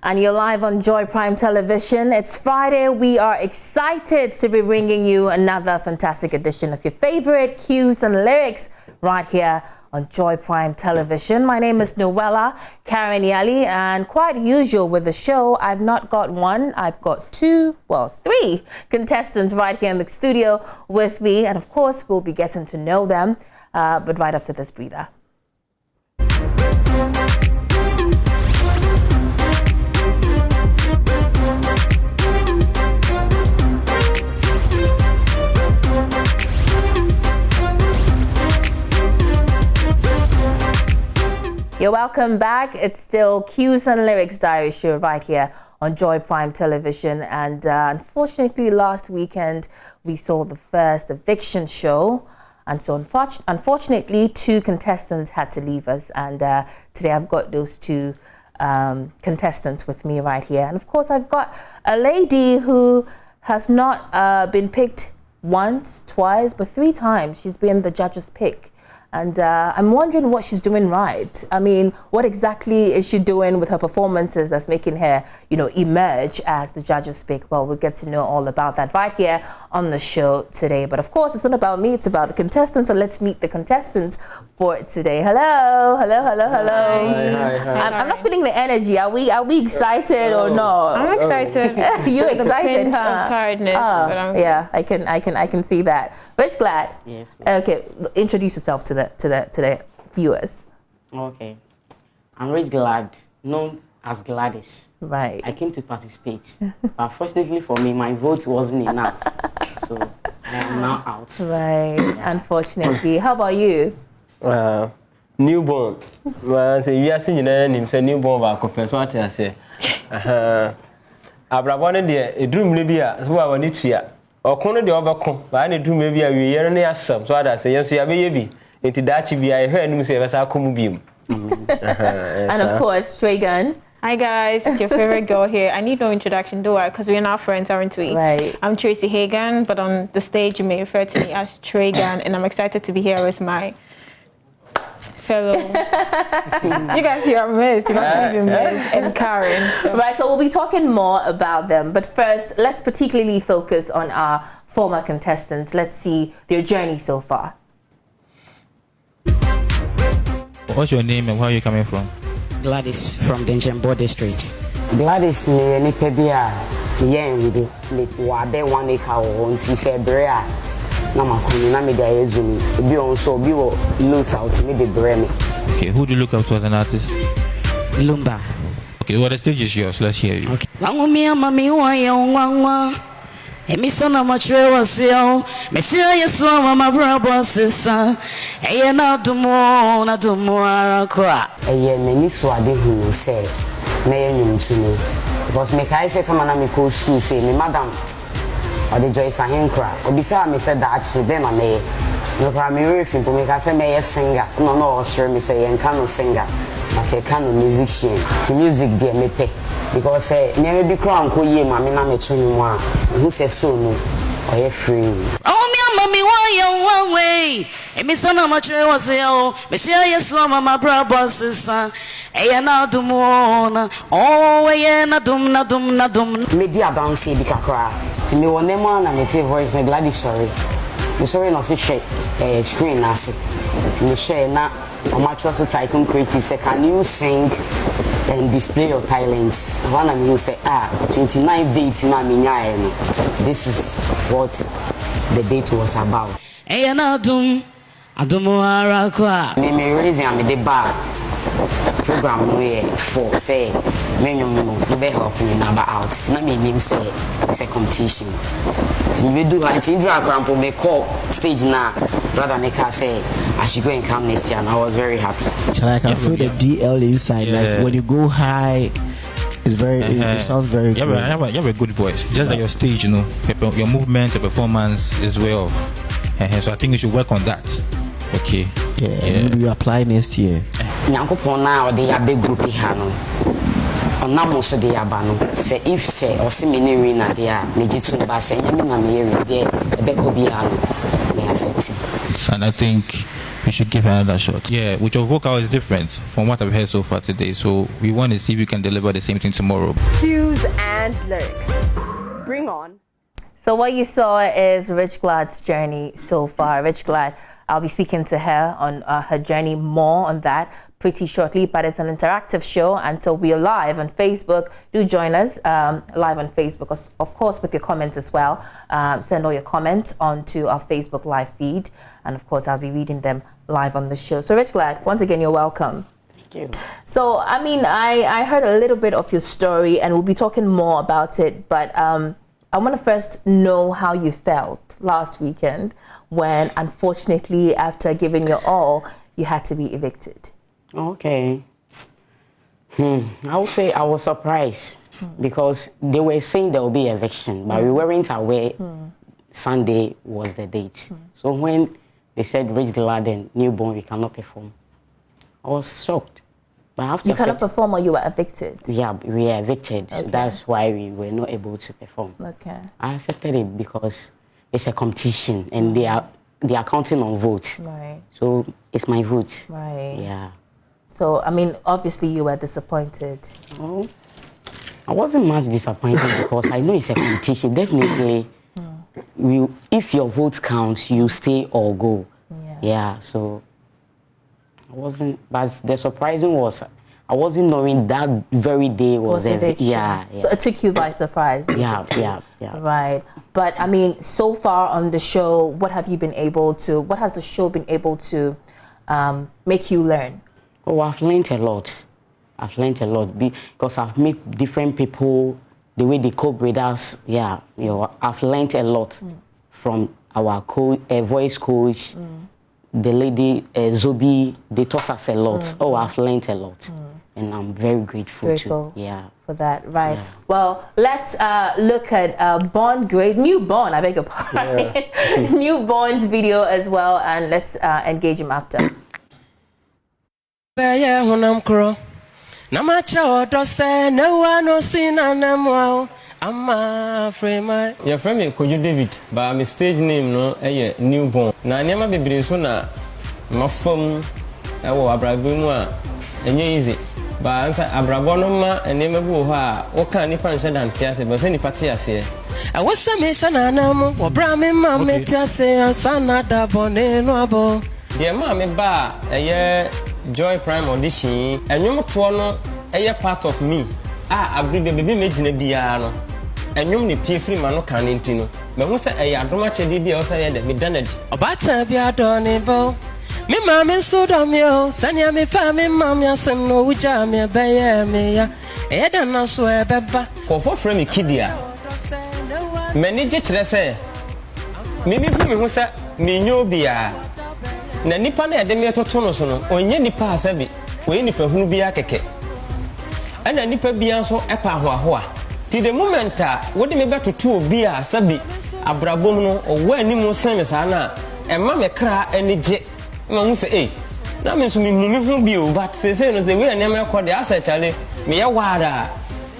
and you're live on Joy Prime Television. It's Friday. We are excited to be bringing you another fantastic edition of your favorite cues and lyrics right here on Joy Prime Television. My name is Noella Karaniali, and quite usual with the show, I've not got one, I've got three contestants right here in the studio with me, and of course we'll be getting to know them, but right after this breather. You're welcome back. It's still Cues and Lyrics Diary show right here on Joy Prime Television. And unfortunately, last weekend, we saw the first eviction show. And so unfortunately, two contestants had to leave us. And today I've got those two contestants with me right here. And of course, I've got a lady who has not been picked once, twice, but 3 times. She's been the judge's pick. And I'm wondering what she's doing right. I mean, what exactly is she doing with her performances that's making her, emerge as the judges pick? Well, we'll get to know all about that right here on the show today. But of course, it's not about me, it's about the contestants. So let's meet the contestants for today. Hello. Hi. I'm not feeling the energy. Are we excited or not? I'm excited. You're excited, huh? Of tiredness. But yeah, I can see that. Rich Glad. Yes. Okay, introduce yourself to the viewers. Okay. I'm Rich Glad, known as Gladys. Right. I came to participate. But fortunately for me, my vote wasn't enough. So I am now out. Right. Yeah. Unfortunately. How about you? Newborn. Well, say we are seeing him say newborn ba ko person ati ase. Abrabone de edrum ne bia so wa wani tua. Okono de obeko ba na edrum ne bia we yere ne asam so ada say yenso ya be ye bi. Enti dachi bia e hwe anum say besa akomu bium. And of course, Traygan. Hi guys, it's your favorite girl here. I need no introduction, do I? Because we're now friends, aren't we? Right. I'm Tracy Hagan, but on the stage you may refer to me as Traygan, and I'm excited to be here with my fellow. You guys, you're amazed. You've actually been amazed and Karen. So. Right, so we'll be talking more about them. But first, let's particularly focus on our former contestants. Let's see their journey so far. What's your name and where are you coming from? Gladys from the Njembo district. Gladys ni pebia yen de wa be 1 acre on si se brea na makoni na me da ezumi bi on so bi wo low south me de bre me. Okay, who do you look up to as an artist? Lumba. Okay, well the stage is yours. Let's hear you. Okay. Wangumia mami wa ya wangwa. Emisana machwe wasio. Mesia Yesu mama brabo sisa. Eye na dumo arakwa. Eye nani so ade hu say na ye nyum tumi. Because me kai say tamana me ko school say me madam or the Joyce Ahenkra. Obisa me said that she then na me. No pra me refin po me ka say me singer. No sure me say en kan singer. But I can musician. The music there me pay. Because never be crown ko ye ma me na me tunu mu a. Who say so no. Or free. Oh me mami wa ya one way. Emisana machwe wasio. Mesia Yesu mama brabo sisa. Eye na dumona. Oh eye na dum. Media dance bi kakra. Ti me won nemo na me te voice na Gladys sorry. Me sorry no se share screen na se. Ti me share na amateur so tycoon creative say can you sing and display your talents. One of you say 29 dates na me nya no. This is what the date was about. Eye na adumo arakwa. Me reason am the bar program we for say me no be help me na ba out. Na me name say it's a competition. We do like in Drakrampo me call stage now. Brother Nika say I should go and come next year, and I was very happy. So I can feel the DL inside. Yeah. Like when you go high, it's very. It sounds very. You have a good voice. Just like your stage, your movement, your performance is way off. So I think you should work on that. Okay. Yeah. Maybe you apply next year. Nyanko pona or the big group hano. Onamo so de abano. Say if say or see many rina there, Nijitu Bass and Yamina Mary there, a Beko Biano. And I think we should give another shot. Yeah, with your vocal is different from what I've heard so far today. So we want to see if you can deliver the same thing tomorrow. Cues and lyrics. Bring on. So what you saw is Rich Glad's journey so far. Rich Glad, I'll be speaking to her on her journey, more on that pretty shortly, but it's an interactive show, and so we are live on Facebook. Do join us live on Facebook, of course, with your comments as well. Send all your comments onto our Facebook live feed, and of course I'll be reading them live on the show. So Rich Glad, once again, you're welcome. Thank you. So, I mean, I heard a little bit of your story, and we'll be talking more about it, but I want to first know how you felt last weekend when, unfortunately, after giving your all, you had to be evicted. Okay. I would say I was surprised because they were saying there will be eviction, but we weren't aware Sunday was the date. So when they said Rich Glad and Newborn, we cannot perform, I was shocked. But after you cannot perform or you were evicted? Yeah, we were evicted. Okay. So that's why we were not able to perform. Okay. I accepted it because it's a competition and they are counting on votes. Right. So it's my vote. Right. Yeah. So, I mean, obviously you were disappointed. Oh, I wasn't much disappointed because I know it's a competition. Definitely, if your vote counts, you stay or go. Yeah, so I wasn't, but the surprising was I wasn't knowing that very day was eviction. Yeah. So it took you by surprise, basically. Yeah. Right. But, I mean, so far on the show, what has the show been able to make you learn? Oh, I've learned a lot. Because I've met different people, the way they cope with us. Yeah, I've learned a lot from our voice coach, the lady Zobi. They taught us a lot. Oh, I've learned a lot, and I'm very grateful too. Yeah, for that. Right. Yeah. Well, let's look at Newborn. I beg your pardon. Yeah. Newborn's video as well, and let's engage him after. Yeah, when I'm crow, Namacha or say no one no sin and I'm afraid my. Your friend, could you David? But my stage name no, Newborn. Na never be bring so na my phone. I will abrabuma and easy. But answer abrabonoma and never go ha. What can you find and tears? But any party I say. I was some mission and or Brahmin mamma say and son double no abo. Dear mamma ba a year. Joy Prime audition and you no a part of me. I bring the baby making biano. And you need pay free man can intino. But who say I don't much a DB or say that me done it. About to be a donable. Me mamma so dumb yo, Sanya me family mamma some no jam me bay me ya. Eda no swear beba. For frame kidia. Many jitch say. Maybe who say me no bia. Na nipa na yade me totono so no onye nipa asabi we nipa hunu bia keke ana nipa bia so epa ho a ti the moment a wode me betoto obi a asabi abrabom no owa animu sen me sa na emma me kra anije ma hu se na me so me hu bi o but say no say we na me kọ de asa chale me ye wada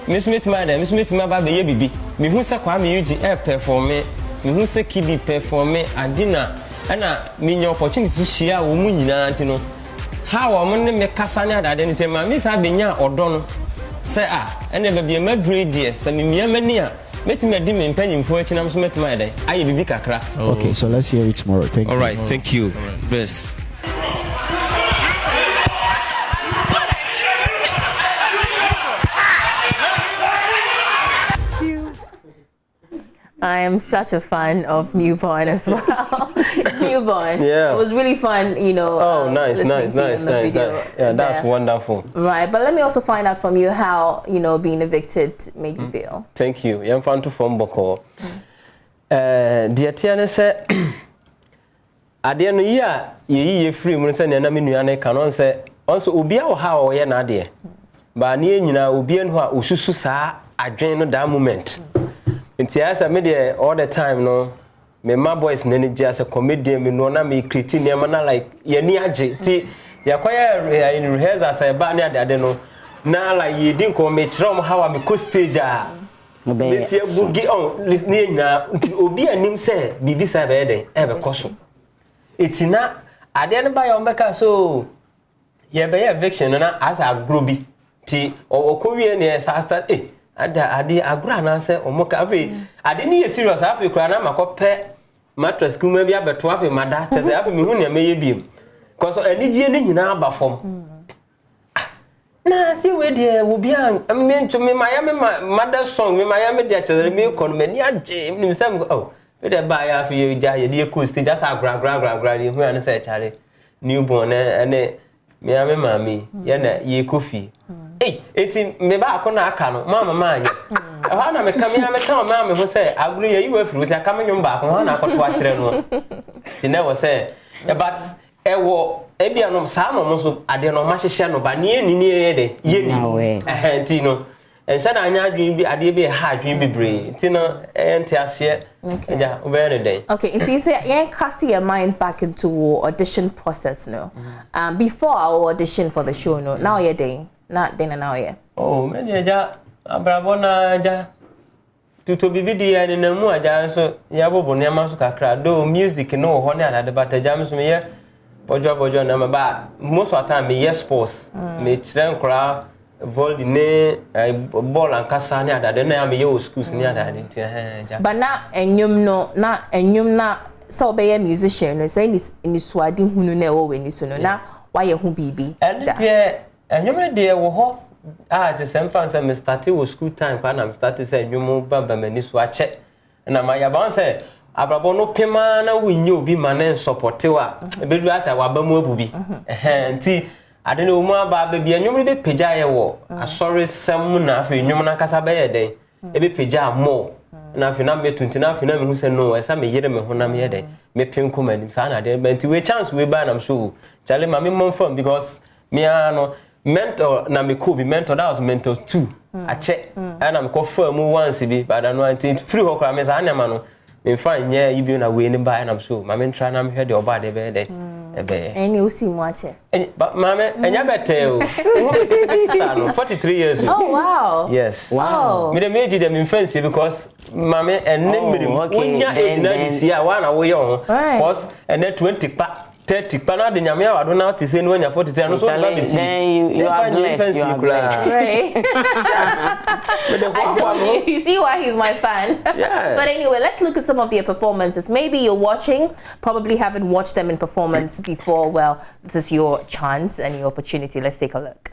me so metima ba be ye bibi me hu se kwa me yuji perform me hu se kidi perform adina ana minyo opportunity to share wo mu nyina ntino how wo ne me kasa ne adade ne tema me sa benya odo no say ene ba bia madure die say me mia mani a metime adi me mpanyimfo akina so metima ede aye bibi kakra. Okay, so let's hear it tomorrow. Thank you. All right, thank you. Best. I am such a fan of Newborn as well. Newborn. Yeah. It was really fun, you know. Oh, nice. Yeah, that's wonderful. Right, but let me also find out from you how, you know, being evicted made you feel. Thank you. I'm fan to form boko. Dear Tiana said, I didn't know ye free when send an aminu canon say, also Ubia how ye na dear. But near you know, Ubian who ususu sa, I drain that moment. Nti asa me dey all the time no me my boys na energy as a comedian me no na me create na na like ye ni age ti yakwaya in rehearsal as a ba na ade no na like ye din ko me kire how me ko stage a me sie bugi on ni na obi anim say bibi sa be dey e be koso etina ade no ba ya ombeka so ye be eviction na as agro bi ti okowie ne sa start ade agro na se omoka afi ade ni ye serious afi kura na makope mattress kuma bi abeto afi mada chese afi me hu ne meye biem cause anigye ne nyina aba fom na ti we de wo bia me ntumi mayame mada song me mayame de chese me kon me ni age me sem oh we de ba ya afi ye ja ye de cool stage just agra ye hu an se chare newborn ene me ame mami ye na ye kofi eti me ba akona aka no mama anya ha na me ka me ame ka mama ho se agro ye yiwa firi se aka me nwom ba ko ha na akoto akire no ti na wo se but ewo ebia no sa no so ade no ma hyehye no ba ne ni ye de ye ni ti no ensa na anya adwin bi ade bi ha adwin bibre ti no ente ase ja obere dey okay and so you say you cast your mind back into audition process no before our audition for the show no now you're day not then and now yeah oh me dey ja abrabona ja tuto bibidi ya ni na mu aja so ya bobo ne ma so kakra do music no ho ne adade bataja me so me ye bojo na ba most of the time me yes sports me chire nkra volley ne ball and kasa ne adade na me ye schools ne adade ti but na enyum na so be a musician no say ni swadi hunu na wo weni so no na why ye hu bibi and enyum de wo ho just some fans me started with school time when I'm started say enyum baba mani so ache na ma ya ban say abrabo no pema na winyo obi mane support wa ebedu asa wa ba mu abubi nti ade no mu aba ba bia enyum be peja ye wo asori sem na afi enyum na kasa be ye den ebe peja mo na afi na me tunti na afi na me hu se no esa me yire me honam ye den me pem komani sa na de nti we chance we ba na am so chale ma me mom from because me ano mentor na me could be mentor that was mentor 2 ache and I'm go for mu once bi but I know until free ho kra me sa na ma no me find yeah you be na we ni ba and I'm so ma me try na me head oba de be de ebe any usi mu ache but ma me enya better o 43 years oh wow yes wow me de meji de me fancy because ma me enne me onya age na this year wa na wo ye ho because enne 20 pa 30 pana de nyame awado na te say no nya 43 no so ba be see you are blessed right you see why he's my fan yeah. But anyway, let's look at some of their performances. Maybe you're watching, probably haven't watched them in performance before. Well, this is your chance and your opportunity. Let's take a look.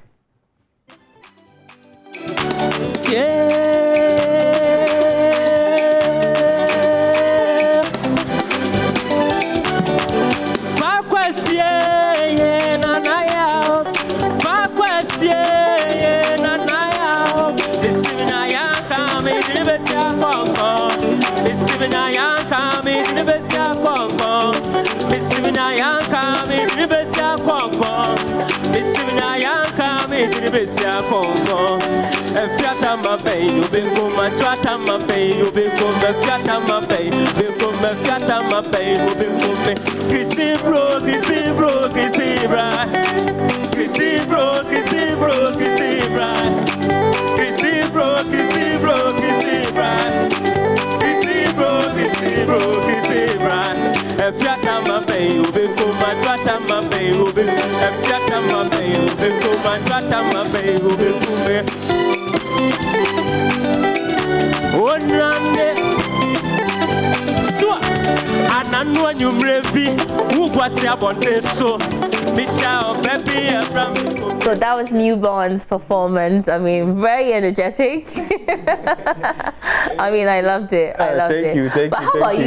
So that was Newborn's performance. I mean, very energetic. I mean, I loved it. I loved it. Thank but you. How about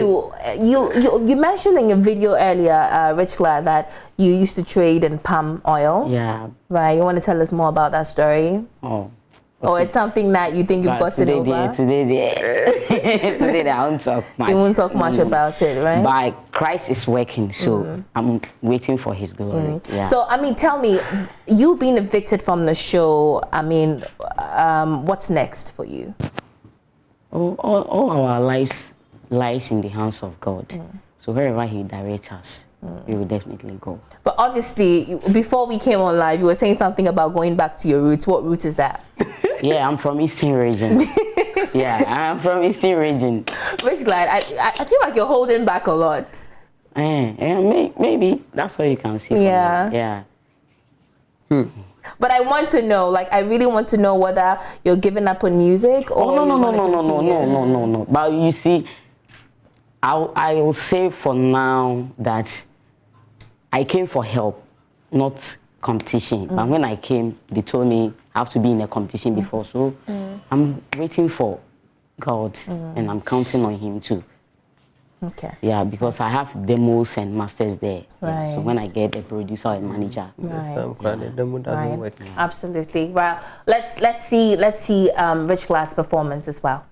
you? You mentioned in your video earlier, Rich Glad, that you used to trade in palm oil. Yeah. Right. You want to tell us more about that story? Oh. Or it's something that you think you've gotten over? Today, I won't talk much. You won't talk much about it, right? But Christ is working, so I'm waiting for His glory. Yeah. So, I mean, tell me, you being evicted from the show, I mean, what's next for you? All our lives lies in the hands of God. So wherever He directs us, we will definitely go. But obviously, before we came on live, you were saying something about going back to your roots. What roots is that? Yeah, I'm from Eastern region. Yeah, I'm from Eastern region. Rich Glad, I feel like you're holding back a lot. Maybe that's all you can see. Yeah. Yeah. But I want to know, like, I really want to know whether you're giving up on music or no. But you see, I will say for now that I came for help, not competition. But when I came, they told me I have to be in a competition before. So I'm waiting for God and I'm counting on Him too. Okay. Yeah, because I have demos and masters there. Right. Yeah, so when I get a producer or a manager, Right. Absolutely. Well, let's see Rich Glad's performance as well.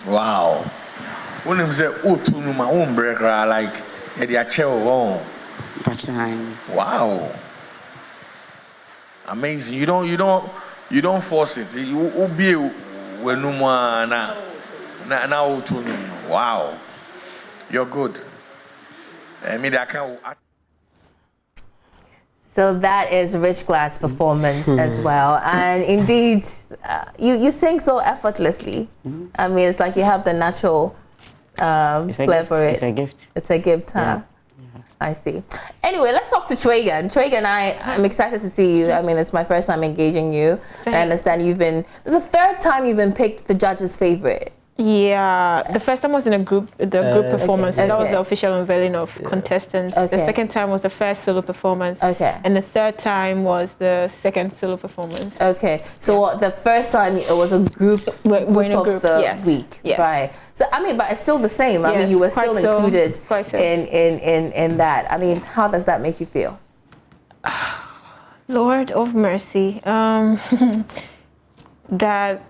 Wow. When you say "Utunuma umbregra," like wow. Amazing. You don't force it. You be when na utunuma. Wow. You're good. I mean, I can't. So that is Rich Glad's performance as well, and indeed, you sing so effortlessly. I mean, it's like you have the natural flair for it. It's a gift. It's a gift, huh? Yeah. I see. Anyway, let's talk to Traygan. Traygan, I'm excited to see you. I mean, it's my first time engaging you. I understand this is the third time you've been picked the judge's favorite. Yeah, the first time was in group performance. Okay. That was the official unveiling of contestants. Okay. The second time was the first solo performance. Okay. And the third time was the second solo performance. Okay. So what, the first time it was a group of the week, yes. Right? So I mean, but it's still the same. I mean, you were still included in that. I mean, how does that make you feel? Lord of mercy. That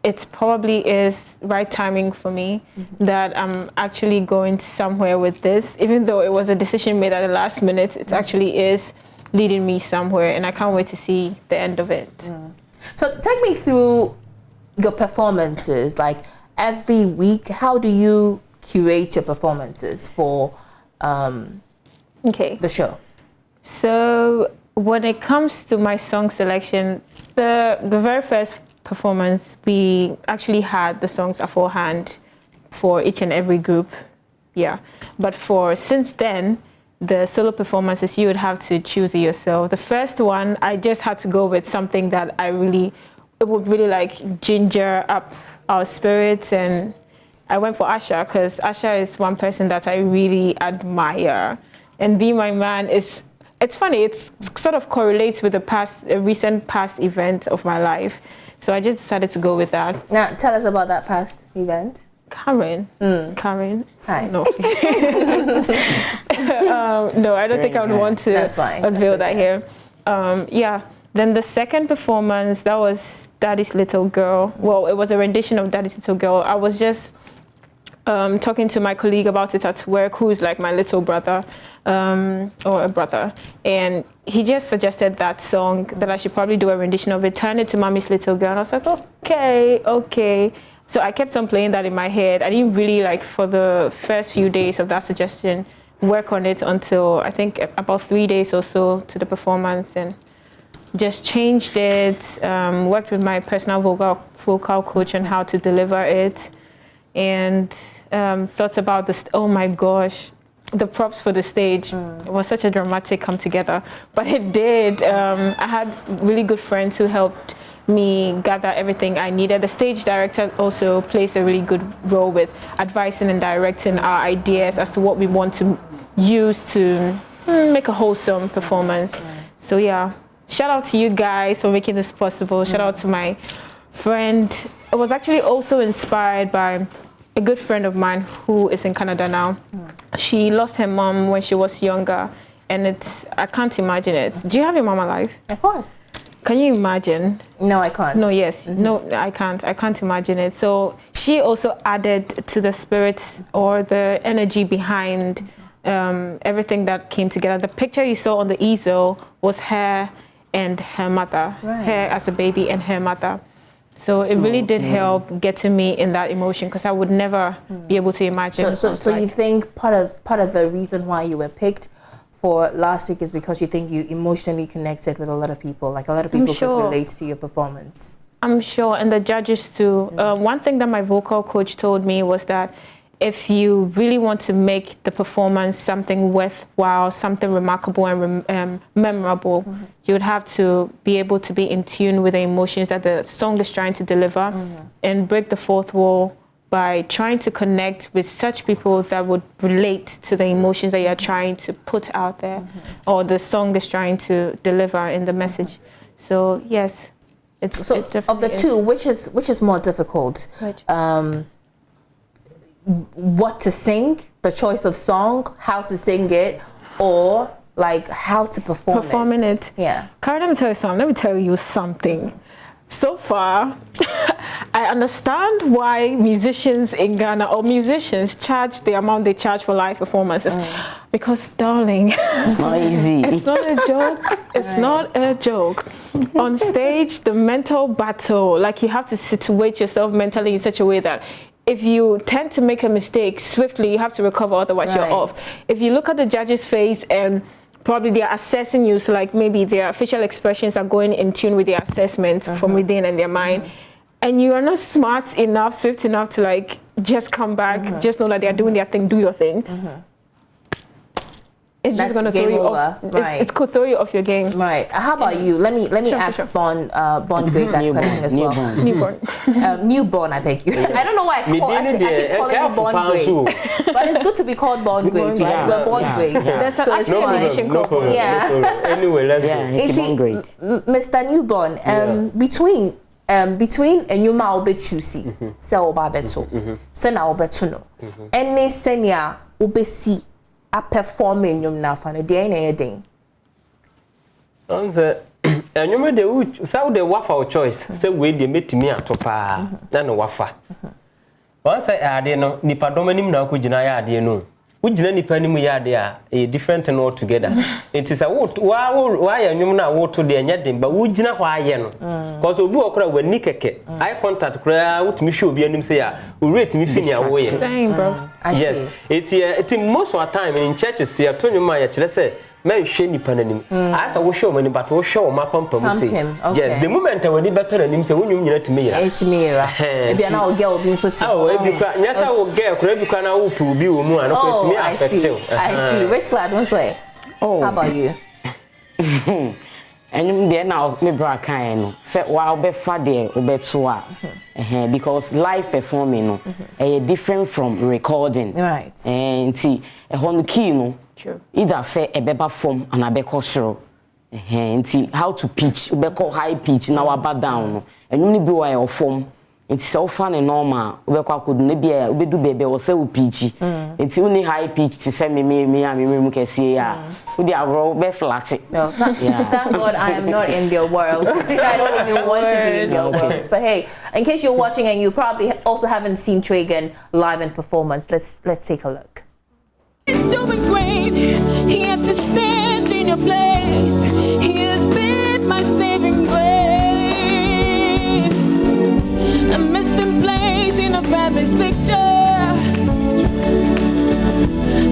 it probably is right timing for me that I'm actually going somewhere with this. Even though it was a decision made at the last minute, it actually is leading me somewhere, and I can't wait to see the end of it. So take me through your performances, like every week. How do you curate your performances for the show? So when it comes to my song selection, the very first performance, we actually had the songs aforehand for each and every group. Yeah. But since then, the solo performances, you would have to choose it yourself. The first one, I just had to go with something that it would really like ginger up our spirits, and I went for Asha because Asha is one person that I really admire. And Be My Man it's funny, it sort of correlates with a recent past event of my life. So I just decided to go with that. Now, tell us about that past event. Karen. Karen. Hi. No. No, I don't think I would want to unveil that here. Yeah. Then the second performance, that was Daddy's Little Girl. Well, it was a rendition of Daddy's Little Girl. I was just talking to my colleague about it at work, who is like my little brother, or a brother. And he just suggested that song, that I should probably do a rendition of it, turn it to Mommy's Little Girl. And I was like, okay. So I kept on playing that in my head. I didn't really, like, for the first few days of that suggestion, work on it until I think about 3 days or so to the performance, and just changed it, worked with my personal vocal coach on how to deliver it, and thought about this. Oh my gosh, the props for the stage. It was such a dramatic come together, but it did. I had really good friends who helped me gather everything I needed. The stage director also plays a really good role with advising and directing our ideas as to what we want to use to make a wholesome performance. So yeah, shout out to you guys for making this possible. Shout out to my friend. It was actually also inspired by a good friend of mine who is in Canada now. She lost her mom when she was younger, and I can't imagine it. Do you have your mom alive? Of course. Can you imagine? No, I can't. No, yes. No, I can't. I can't imagine it. So she also added to the spirit or the energy behind everything that came together. The picture you saw on the easel was her and her mother, her as a baby and her mother. So it really did help getting me in that emotion because I would never be able to imagine. So you think part of the reason why you were picked for last week is because you think you emotionally connected with a lot of people, like a lot of people could relate to your performance? I'm sure, and the judges too. One thing that my vocal coach told me was that if you really want to make the performance something worthwhile, something remarkable and memorable, you would have to be able to be in tune with the emotions that the song is trying to deliver and break the fourth wall by trying to connect with such people that would relate to the emotions that you're trying to put out there or the song is trying to deliver in the message. So yes, it of the two, which is more difficult? What to sing, the choice of song, how to sing it, or like how to perform it? Yeah. Karen, let me tell you something. So far, I understand why musicians in Ghana or musicians charge the amount they charge for live performances. Because, darling, it's not easy. It's not a joke. It's not a joke. On stage, the mental battle, like you have to situate yourself mentally in such a way that if you tend to make a mistake swiftly, you have to recover, otherwise you're off. If you look at the judge's face and probably they're assessing you, so like maybe their facial expressions are going in tune with their assessment from within and their mind, and you are not smart enough, swift enough to like just come back, just know that they're doing their thing, do your thing. It's just going to throw you off. It's could throw you off your game. Right. How about you? Let me ask Born Great that question as well. Newborn, I beg you. I don't know why I keep calling you Born Great, but it's good to be called Born Great, right? We're Born Great. There's an actual musician called Born. Anyway, let's go. It's Born Great. Mr. Newborn, between enyuma obechusi se obabeto se na obeto no ene senia obesi a performing enyum na fa no de na yedin onse enyum de u sa de wafa choice se we de metimi atopa na no wafa once ade no nipa domanim na ko gina ya ade no ugina nipa nimu ya ade a different and all together it is a wa ya enyum na wo to de enya dem ba ugina hwa aye no cause obi okra wani keke eye contact kra wutimi hwe obi anim say ya o rate mi fini awo ye same bro yes it most of the time in churches here to nyuma ya kire say men hwe nipa nanim asa wo hwe o mani but wo hwe o mapampam say yes the moment when you better nanim say wonyum nyina timi yira e bia na o girl obi nso ti e bi kwa nyasa wo girl kra bi kwa na wo pu obi wo mu an ko timi affect you I see which glad one way. How about you? And then now me bra kan no say wa obefa de obeto a because live performing no different from recording, right? And see a key no true either say e beba form and abeko soro and see how to pitch ubeko high pitch na wa ba down no and you be wa form it's so fun and normal ubeko akodu na bia ubedu bebe wo say u pitch it's only high pitch to say me kesi ya we dey roll be flat. Thank God I am not in their world. I don't even want to be in their world. But hey, in case you're watching and you probably also haven't seen Traygan live in performance, let's take a look. He's doing great. He had to stand in your place. He has been my saving grace. A missing place in a family's picture.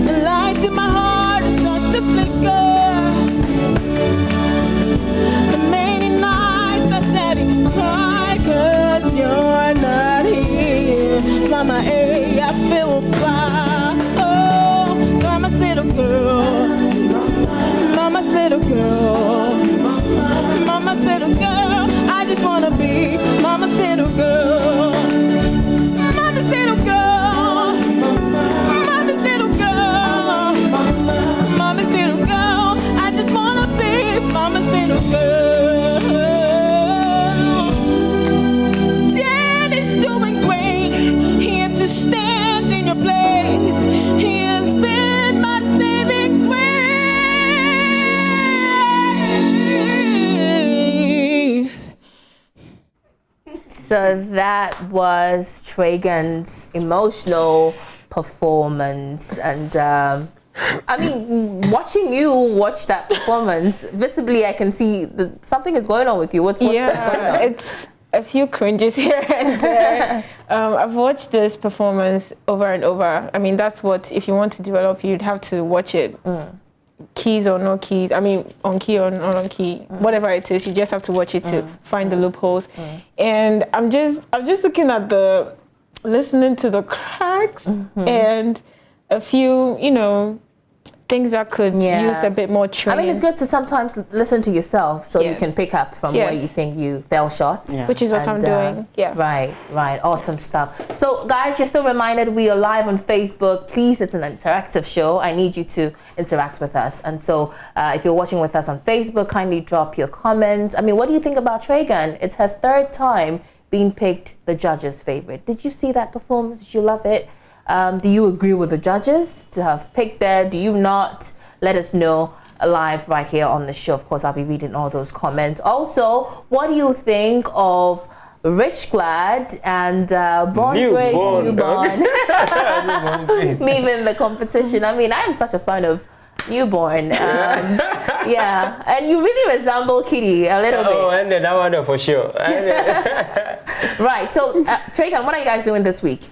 The light in my heart starts to flicker. The many nights that daddy cried 'cause you're not here. Mama, hey, I feel blind. Oh, mama's little girl. Mama's little girl. Mama's little girl. I just wanna be mama's little girl. Mama's little girl. Mama's little girl. Mama's little girl. I just wanna be mama's little girl. Daddy's doing great. He had to stand in your place. He has been my saving grace. So that was Traygan's emotional performance, and I mean, watching you watch that performance, visibly I can see something is going on with you. What's going on? It's a few cringes here and there. I've watched this performance over and over. I mean, that's what, if you want to develop, you'd have to watch it. Keys or no keys, I mean, on key or not on key, whatever it is, you just have to watch it to find the loopholes. And I'm just looking at listening to the cracks and a few, you know, things that could use a bit more training. I mean, it's good to sometimes listen to yourself so you can pick up from where you think you fell short. Which is what I'm doing. Right. Awesome stuff. So, guys, just a reminder, we are live on Facebook. Please, it's an interactive show. I need you to interact with us. And so, if you're watching with us on Facebook, kindly drop your comments. I mean, what do you think about Traygan? It's her 3rd time being picked the judges' favorite. Did you see that performance? Did you love it? Do you agree with the judges to have picked her? Do you not? Let us know live right here on the show. Of course, I'll be reading all those comments. Also, what do you think of Rich Glad and Born Great Newborn leaving the competition? I mean, I am such a fan of Newborn. Yeah, and you really resemble Kitty a little bit. Oh, and that one for sure. Right, so Traygan, what are you guys doing this week?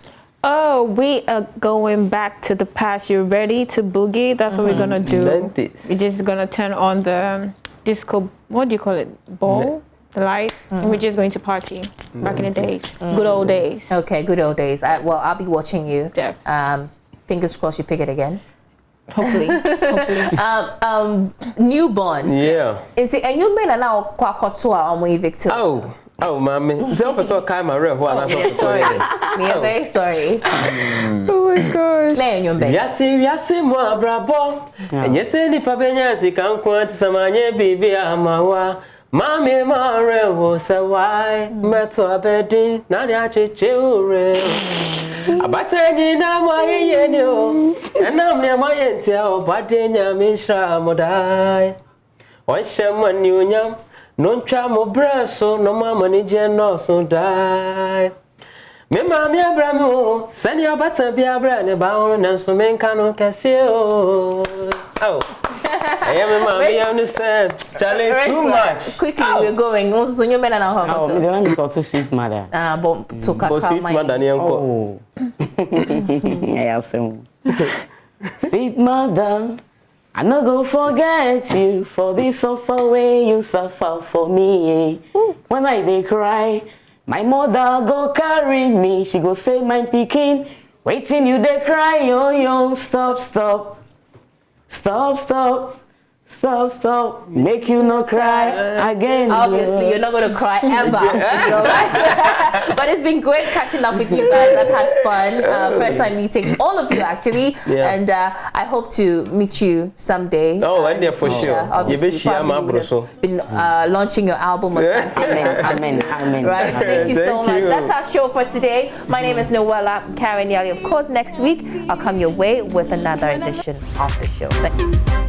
Oh, we are going back to the past. You ready to boogie? That's what we're gonna do. We're just gonna turn on the disco, what do you call it? Ball? The light? And we're just going to party. Back in the days. Good old days. Okay, good old days. Well, I'll be watching you. Yeah. Fingers crossed you pick it again. Hopefully. Newborn. Yeah. And you mean now kwakotwa Victor. Oh, mommy. Sorry. Me are very sorry. Oh my gosh. Yasi mo brabo. And yes, any pabenya can quant samanye baby amawa. Mami mare wo sawai. Meto abedi nadia chere. Abateni na moye yenio. And I'm near my entia badenya misha modai. One shaman union. No chamo breso, no mama ni no so die. Me mami abramu, send your butter be a brand bound and so men cano casio. Oh, I am a mommy, I understand. Charlie, too much. Quickly, we're going. Also, you men are now. Oh, the one you got to sweet mother. But to cut sweet mother, oh. Sweet mother. I no go forget you for the suffer way you suffer for me. When I dey cry, my mother go carry me. She go say, my pikin, waiting you dey cry, yo, stop, stop, stop, stop. Stop, stop, make you not cry again. Obviously, you're not going to cry ever. But it's been great catching up with you guys. I've had fun. First time meeting all of you, actually. Yeah. And I hope to meet you someday. Oh, and there for sure. Been launching your album or something. Amen. Right? Thank you so much. That's our show for today. My name is Noella Karen Yali. Of course, next week, I'll come your way with another edition of the show. Thank you.